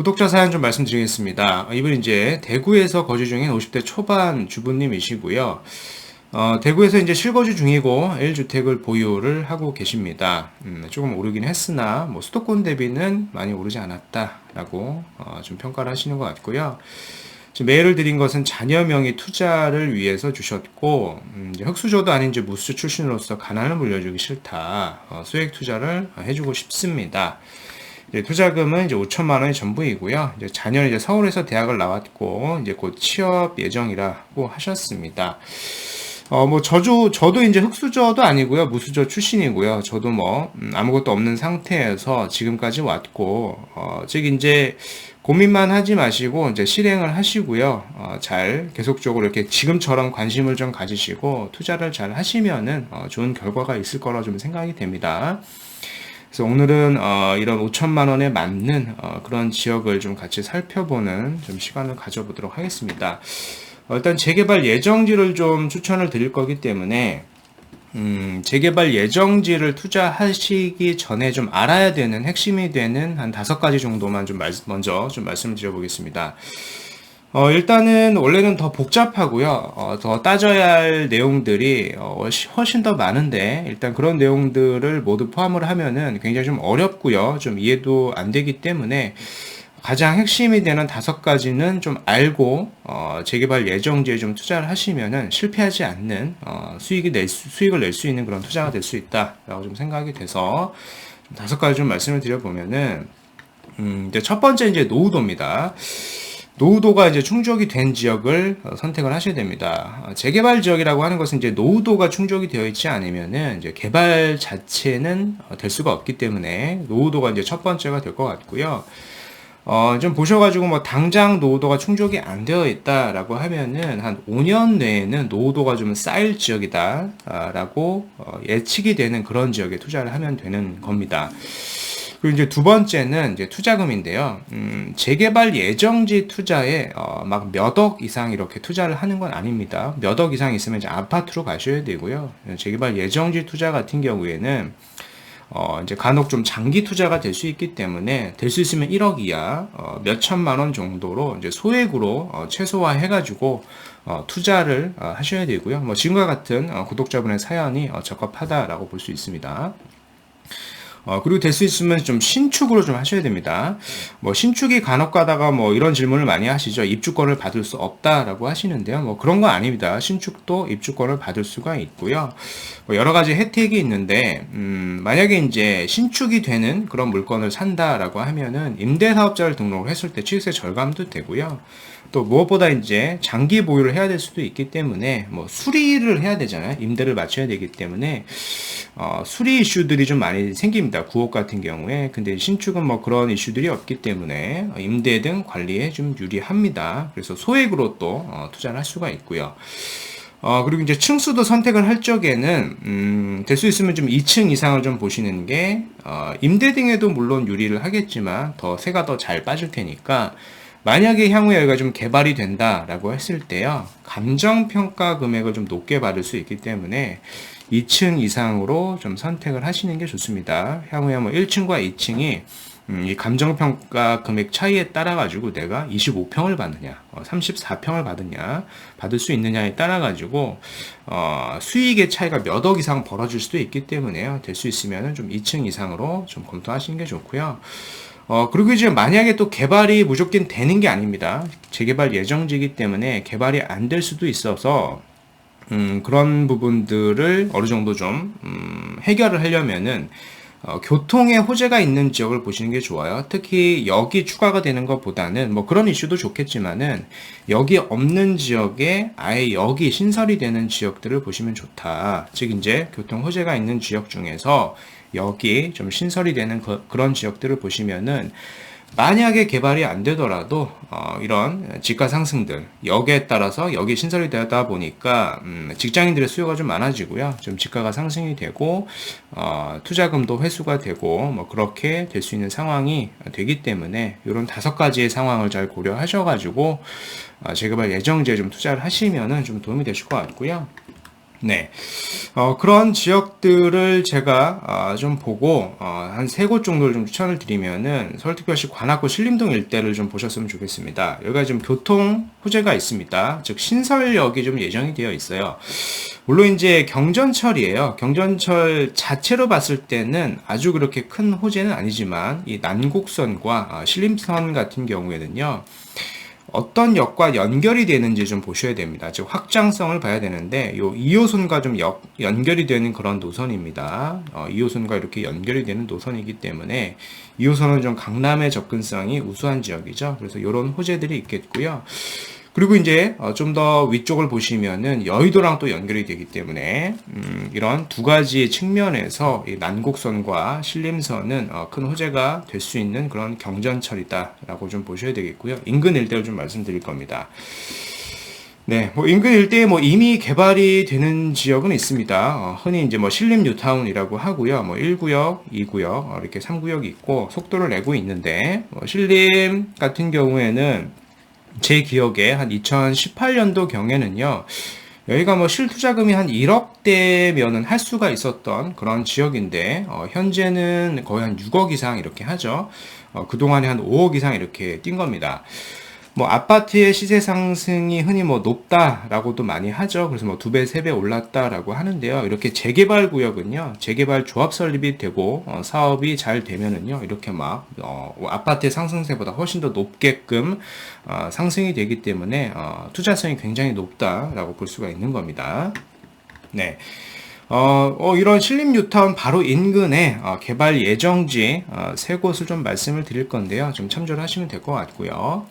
구독자 사연 좀 말씀드리겠습니다. 이분 이제 대구에서 거주 중인 50대 초반 주부님이시고요. 대구에서 이제 실거주 중이고 1주택을 보유를 하고 계십니다. 조금 오르긴 했으나 뭐 수도권 대비는 많이 오르지 않았다라고 좀 평가를 하시는 것 같고요. 지금 메일을 드린 것은 자녀 명의 투자를 위해서 주셨고, 이제 흑수저도 아닌 이제 무수저 출신으로서 가난을 물려주기 싫다. 소액 투자를 해주고 싶습니다. 이제 투자금은 이제 5천만 원이 전부이고요. 이제 자녀는 이제 서울에서 대학을 나왔고, 이제 곧 취업 예정이라고 하셨습니다. 저도 이제 흑수저도 아니고요. 무수저 출신이고요. 저도 아무것도 없는 상태에서 지금까지 왔고, 즉, 이제, 고민만 하지 마시고, 이제 실행을 하시고요. 잘, 계속적으로 이렇게 지금처럼 관심을 좀 가지시고, 투자를 잘 하시면은, 좋은 결과가 있을 거라 좀 생각이 됩니다. 그래서 오늘은 이런 5천만 원에 맞는 그런 지역을 좀 같이 살펴보는 좀 시간을 가져보도록 하겠습니다. 일단 재개발 예정지를 좀 추천을 드릴 거기 때문에 재개발 예정지를 투자하시기 전에 좀 알아야 되는 핵심이 되는 한 5가지 정도만 먼저 좀 말씀을 드려보겠습니다. 일단은 원래는 더 복잡하고요. 더 따져야 할 내용들이 훨씬 더 많은데 일단 그런 내용들을 모두 포함을 하면은 굉장히 좀 어렵고요. 좀 이해도 안 되기 때문에 가장 핵심이 되는 5가지는 좀 알고 재개발 예정지에 좀 투자를 하시면은 실패하지 않는 수익을 낼 수 있는 그런 투자가 될 수 있다라고 좀 생각이 돼서 좀 5가지 좀 말씀을 드려보면은 이제 첫 번째 이제 노후도입니다. 노후도가 이제 충족이 된 지역을 선택을 하셔야 됩니다. 재개발 지역이라고 하는 것은 이제 노후도가 충족이 되어 있지 않으면은 이제 개발 자체는 될 수가 없기 때문에 노후도가 이제 첫 번째가 될 것 같고요. 좀 보셔가지고 당장 노후도가 충족이 안 되어 있다라고 하면은 한 5년 내에는 노후도가 좀 쌓일 지역이다라고 예측이 되는 그런 지역에 투자를 하면 되는 겁니다. 그리고 이제 두 번째는 이제 투자금인데요. 재개발 예정지 투자에 막 몇 억 이상 이렇게 투자를 하는 건 아닙니다. 몇 억 이상 있으면 이제 아파트로 가셔야 되고요. 재개발 예정지 투자 같은 경우에는 이제 간혹 좀 장기 투자가 될 수 있기 때문에 될 수 있으면 1억 이하 몇 천만 원 정도로 이제 소액으로 최소화해가지고 투자를 하셔야 되고요. 지금과 같은 구독자분의 사연이 적합하다라고 볼 수 있습니다. 그리고 될 수 있으면 좀 신축으로 좀 하셔야 됩니다. 신축이 간혹 가다가 이런 질문을 많이 하시죠. 입주권을 받을 수 없다라고 하시는데요. 그런 거 아닙니다. 신축도 입주권을 받을 수가 있고요. 여러 가지 혜택이 있는데, 만약에 이제 신축이 되는 그런 물건을 산다라고 하면은 임대사업자를 등록을 했을 때 취득세 절감도 되고요. 또 무엇보다 이제 장기 보유를 해야 될 수도 있기 때문에 수리를 해야 되잖아요. 임대를 맞춰야 되기 때문에 수리 이슈들이 좀 많이 생깁니다. 구옥 같은 경우에. 근데 신축은 그런 이슈들이 없기 때문에 임대 등 관리에 좀 유리합니다. 그래서 소액으로 또 투자를 할 수가 있고요. 그리고 이제 층수도 선택을 할 적에는, 될 수 있으면 좀 2층 이상을 좀 보시는 게, 임대 등에도 물론 유리를 하겠지만, 세가 더 잘 빠질 테니까, 만약에 향후에 여기가 좀 개발이 된다라고 했을 때요, 감정평가 금액을 좀 높게 받을 수 있기 때문에, 2층 이상으로 좀 선택을 하시는 게 좋습니다. 향후에 1층과 2층이 이 감정평가 금액 차이에 따라 가지고 내가 25평을 받느냐, 34평을 받느냐, 받을 수 있느냐에 따라 가지고 수익의 차이가 몇 억 이상 벌어질 수도 있기 때문에요. 될 수 있으면은 좀 2층 이상으로 좀 검토하시는 게 좋고요. 그리고 이제 만약에 또 개발이 무조건 되는 게 아닙니다. 재개발 예정지이기 때문에 개발이 안 될 수도 있어서 그런 부분들을 어느 정도 좀 해결을 하려면은 교통에 호재가 있는 지역을 보시는 게 좋아요. 특히 여기 추가가 되는 것보다는 그런 이슈도 좋겠지만은 여기 없는 지역에 아예 여기 신설이 되는 지역들을 보시면 좋다. 즉 이제 교통 호재가 있는 지역 중에서 여기 좀 신설이 되는 그런 지역들을 보시면은 만약에 개발이 안 되더라도 이런 지가 상승들 여기에 따라서 여기 신설이 되다 보니까 직장인들의 수요가 좀 많아지고요. 좀 지가가 상승이 되고 투자금도 회수가 되고 그렇게 될 수 있는 상황이 되기 때문에 이런 5가지의 상황을 잘 고려하셔가지고 재개발 예정지에 좀 투자를 하시면은 좀 도움이 되실 것 같고요. 네. 그런 지역들을 제가 좀 보고 한 세 곳 정도를 좀 추천을 드리면은 서울특별시 관악구 신림동 일대를 좀 보셨으면 좋겠습니다. 여기가 지금 교통 호재가 있습니다. 즉 신설역이 좀 예정이 되어 있어요. 물론 이제 경전철이에요. 경전철 자체로 봤을 때는 아주 그렇게 큰 호재는 아니지만 이 난곡선과 신림선 같은 경우에는요. 어떤 역과 연결이 되는지 좀 보셔야 됩니다. 즉 확장성을 봐야 되는데 요 2호선과 좀 연결이 되는 그런 노선입니다. 2호선과 이렇게 연결이 되는 노선이기 때문에 2호선은 좀 강남의 접근성이 우수한 지역이죠. 그래서 이런 호재들이 있겠고요. 그리고 이제 좀 더 위쪽을 보시면은 여의도랑 또 연결이 되기 때문에 이런 두 가지 측면에서 이 난곡선과 신림선은 큰 호재가 될 수 있는 그런 경전철이다라고 좀 보셔야 되겠고요. 인근 일대를 좀 말씀드릴 겁니다. 네, 뭐 인근 일대에 뭐 이미 개발이 되는 지역은 있습니다. 흔히 이제 뭐 신림 뉴타운이라고 하고요. 뭐 1구역, 2구역 이렇게 3구역이 있고 속도를 내고 있는데 신림 같은 경우에는 제 기억에 한 2018년도 경에는요, 여기가 뭐 실투자금이 한 1억대면은 할 수가 있었던 그런 지역인데, 현재는 거의 한 6억 이상 이렇게 하죠. 그동안에 한 5억 이상 이렇게 뛴 겁니다. 뭐 아파트의 시세 상승이 흔히 뭐 높다라고도 많이 하죠. 그래서 뭐 2배, 3배 올랐다라고 하는데요. 이렇게 재개발 구역은요, 재개발 조합 설립이 되고 사업이 잘 되면은요, 이렇게 막 아파트의 상승세보다 훨씬 더 높게끔 상승이 되기 때문에 투자성이 굉장히 높다라고 볼 수가 있는 겁니다. 네. 이런 신림 뉴타운 바로 인근에 개발 예정지 세 곳을 좀 말씀을 드릴 건데요. 좀 참조를 하시면 될 것 같고요.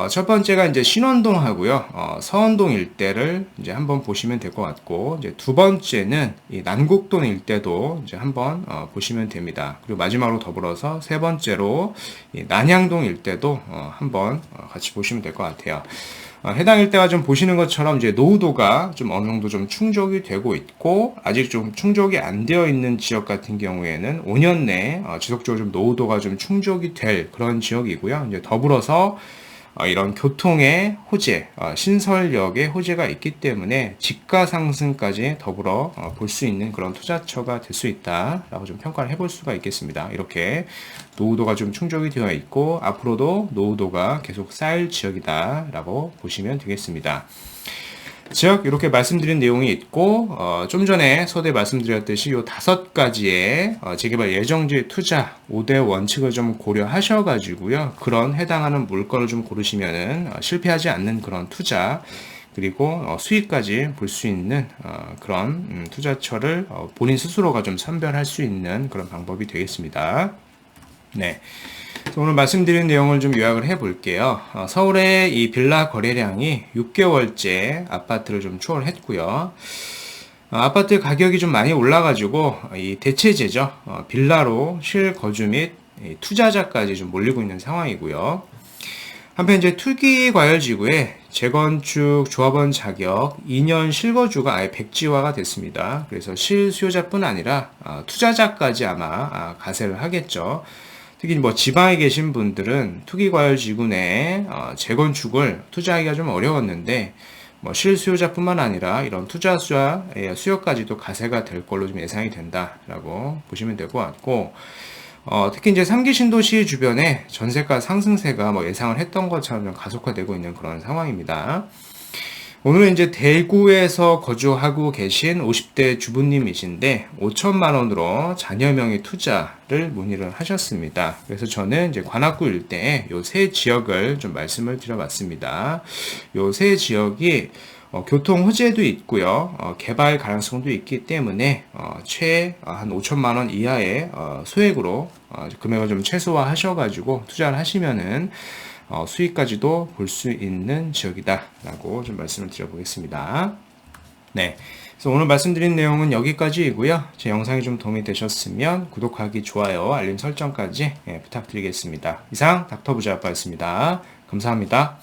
첫 번째가 이제 신원동 하고요. 서원동 일대를 이제 한번 보시면 될 것 같고, 이제 두 번째는 이 난곡동 일대도 이제 한번 보시면 됩니다. 그리고 마지막으로 더불어서 세 번째로 이 난양동 일대도 한번 같이 보시면 될 것 같아요. 해당 일대가 좀 보시는 것처럼 이제 노후도가 좀 어느 정도 좀 충족이 되고 있고, 아직 좀 충족이 안 되어 있는 지역 같은 경우에는 5년 내에 지속적으로 좀 노후도가 좀 충족이 될 그런 지역이고요. 이제 더불어서 이런 교통의 호재, 신설역의 호재가 있기 때문에 집가 상승까지 더불어 볼 수 있는 그런 투자처가 될 수 있다라고 좀 평가를 해볼 수가 있겠습니다. 이렇게 노후도가 좀 충족이 되어 있고 앞으로도 노후도가 계속 쌓일 지역이다라고 보시면 되겠습니다. 즉 이렇게 말씀드린 내용이 있고 좀 전에 서두에 말씀드렸듯이 이 5가지의 재개발 예정지 투자 5대 원칙을 좀 고려하셔가지고요. 그런 해당하는 물건을 좀 고르시면은 실패하지 않는 그런 투자 그리고 수익까지 볼 수 있는 그런 투자처를 본인 스스로가 좀 선별할 수 있는 그런 방법이 되겠습니다. 네. 오늘 말씀드린 내용을 좀 요약을 해 볼게요. 서울의 이 빌라 거래량이 6개월째 아파트를 좀 추월했고요. 아파트 가격이 좀 많이 올라가지고 이 대체제죠. 빌라로 실거주 및 투자자까지 좀 몰리고 있는 상황이고요. 한편 이제 투기 과열지구에 재건축 조합원 자격 2년 실거주가 아예 백지화가 됐습니다. 그래서 실수요자뿐 아니라 투자자까지 아마 가세를 하겠죠. 특히 뭐 지방에 계신 분들은 투기과열지구 내에 재건축을 투자하기가 좀 어려웠는데 뭐 실수요자뿐만 아니라 이런 투자수와 수요까지도 가세가 될 걸로 좀 예상이 된다라고 보시면 될 것 같고 특히 이제 3기 신도시 주변에 전세가 상승세가 뭐 예상을 했던 것처럼 좀 가속화되고 있는 그런 상황입니다. 오늘은 이제 대구에서 거주하고 계신 50대 주부님이신데 5천만 원으로 자녀 명의 투자를 문의를 하셨습니다. 그래서 저는 이제 관악구 일대에 요 세 지역을 좀 말씀을 드려봤습니다. 요 세 지역이 교통 호재도 있고요. 개발 가능성도 있기 때문에 최 한 5천만 원 이하의 소액으로 금액을 좀 최소화 하셔가지고 투자를 하시면은 수익까지도 볼 수 있는 지역이다라고 좀 말씀을 드려보겠습니다. 네. 그래서 오늘 말씀드린 내용은 여기까지이고요. 제 영상이 좀 도움이 되셨으면 구독하기, 좋아요, 알림 설정까지 부탁드리겠습니다. 이상 닥터부자아빠였습니다. 감사합니다.